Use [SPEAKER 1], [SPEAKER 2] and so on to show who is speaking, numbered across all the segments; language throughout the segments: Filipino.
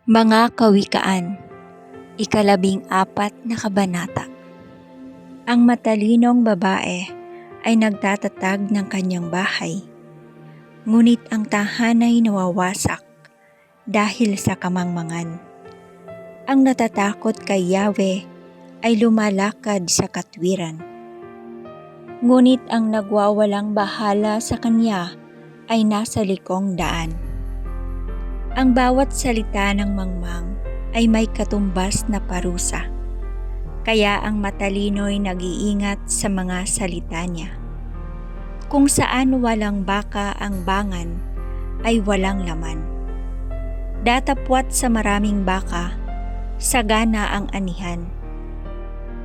[SPEAKER 1] Mga Kawikaan, ika-14 na kabanata. Ang matalinong babae ay nagtatatag ng kanyang bahay, ngunit ang tahanay nawawasak dahil sa kamangmangan. Ang natatakot kay Yahweh ay lumalakad sa katwiran, ngunit ang nagwawalang bahala sa kanya ay nasa likong daan. Ang bawat salita ng mangmang ay may katumbas na parusa, kaya ang matalino'y nag-iingat sa mga salita niya. Kung saan walang baka ang bangan, ay walang laman. Datapwat sa maraming baka, sagana ang anihan.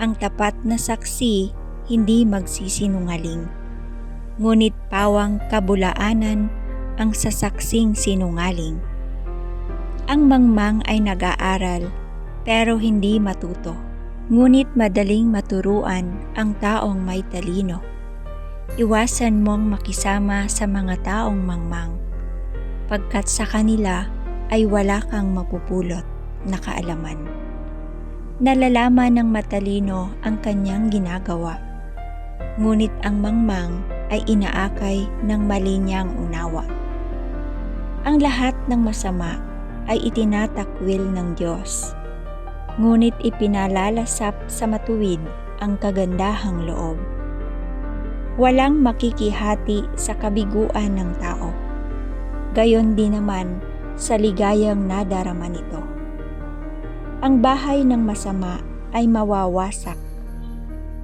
[SPEAKER 1] Ang tapat na saksi hindi magsisinungaling, ngunit pawang kabulaanan ang sasaksing sinungaling. Ang mangmang ay nag-aaral pero hindi matuto, ngunit madaling maturuan ang taong may talino. Iwasan mong makisama sa mga taong mangmang, pagkat sa kanila ay wala kang mapupulot na kaalaman. Nalalaman ng matalino ang kanyang ginagawa, ngunit ang mangmang ay inaakay ng mali niyang unawa. Ang lahat ng masama ay itinatakwil ng Diyos, ngunit ipinalalasap sa matuwid ang kagandahang loob. Walang makikihati sa kabiguan ng tao, gayon din naman sa ligayang nadarama nito. Ang bahay ng masama ay mawawasak,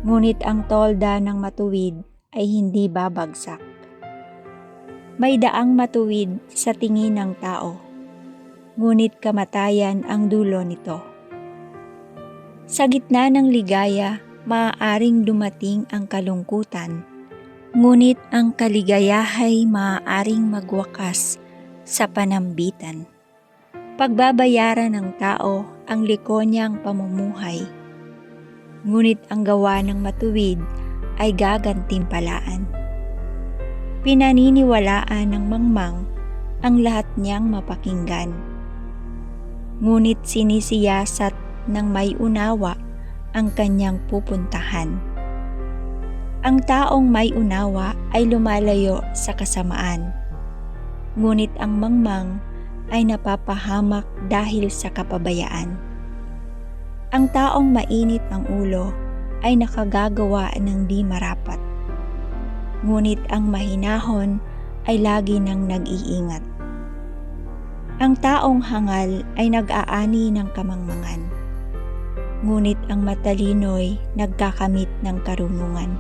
[SPEAKER 1] ngunit ang tolda ng matuwid ay hindi babagsak. May daang matuwid sa tingin ng tao, ngunit kamatayan ang dulo nito. Sa gitna ng ligaya, maaaring dumating ang kalungkutan, ngunit ang kaligayahay maaaring magwakas sa panambitan. Pagbabayaran ng tao ang liko niyang pamumuhay, ngunit ang gawa ng matuwid ay gagantimpalaan. Pinaniniwalaan ng mangmang ang lahat niyang mapakinggan, ngunit sinisiyasat ng may unawa ang kanyang pupuntahan. Ang taong may unawa ay lumalayo sa kasamaan, ngunit ang mangmang ay napapahamak dahil sa kapabayaan. Ang taong mainit ang ulo ay nakagagawa ng di marapat, ngunit ang mahinahon ay lagi nang nag-iingat. Ang taong hangal ay nag-aani ng kamangmangan, ngunit ang matalino'y nagkakamit ng karunungan.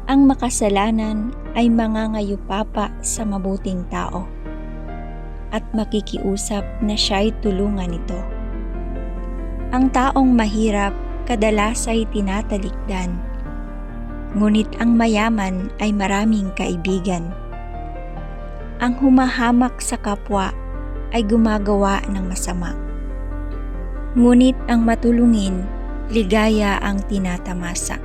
[SPEAKER 1] Ang makasalanan ay mangangayupapa sa mabuting tao, at makikiusap na siya'y tulungan nito. Ang taong mahirap kadalas ay tinatalikdan, ngunit ang mayaman ay maraming kaibigan. Ang humahamak sa kapwa ay gumagawa ng masama, ngunit ang matulungin, ligaya ang tinatamasa.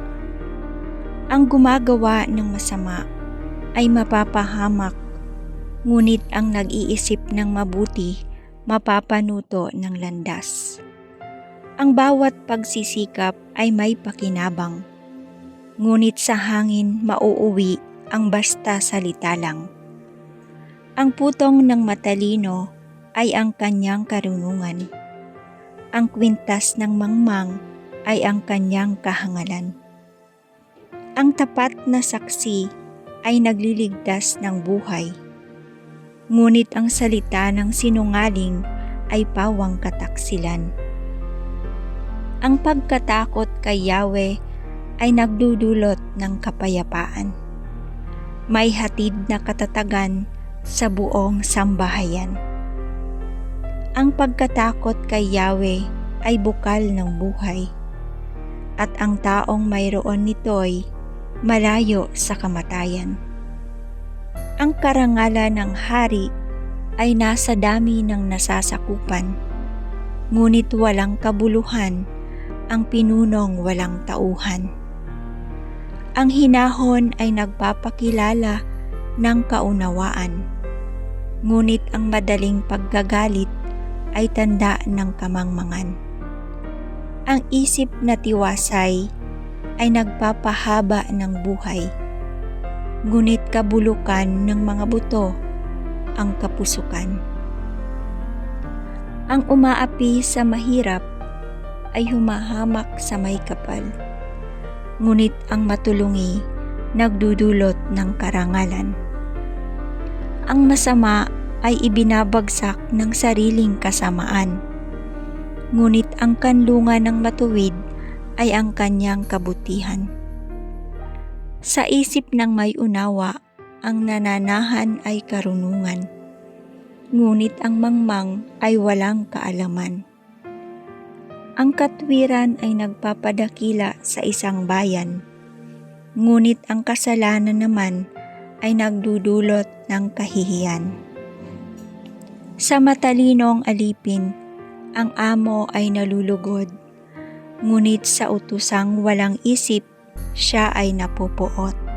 [SPEAKER 1] Ang gumagawa ng masama ay mapapahamak, ngunit ang nag-iisip ng mabuti mapapanuto ng landas. Ang bawat pagsisikap ay may pakinabang, ngunit sa hangin mauuwi ang basta salita lang. Ang putong ng matalino ay ang kanyang karunungan. Ang kwintas ng mangmang ay ang kanyang kahangalan. Ang tapat na saksi ay nagliligtas ng buhay, ngunit ang salita ng sinungaling ay pawang kataksilan. Ang pagkatakot kay Yahweh ay nagdudulot ng kapayapaan. May hatid na katatagan sa buong sambahayan. Ang pagkatakot kay Yahweh ay bukal ng buhay, at ang taong mayroon nito'y malayo sa kamatayan. Ang karangalan ng hari ay nasa dami ng nasasakupan, ngunit walang kabuluhan ang pinunong walang tauhan. Ang hinahon ay nagpapakilala ng kaunawaan, ngunit ang madaling paggagalit ay tanda ng kamangmangan. Ang isip na tiwasay ay nagpapahaba ng buhay, ngunit kabulukan ng mga buto ang kapusukan. Ang umaapi sa mahirap ay humahamak sa may kapal, ngunit ang matulungi nagdudulot ng karangalan. Ang masama ay ibinabagsak ng sariling kasamaan, ngunit ang kanlungan ng matuwid ay ang kanyang kabutihan. Sa isip ng may unawa, ang nananahan ay karunungan, ngunit ang mangmang ay walang kaalaman. Ang katwiran ay nagpapadakila sa isang bayan, ngunit ang kasalanan naman ay nagdudulot ng kahihiyan. Sa matalinong alipin, ang amo ay nalulugod, ngunit sa utusang walang isip, siya ay napupuot.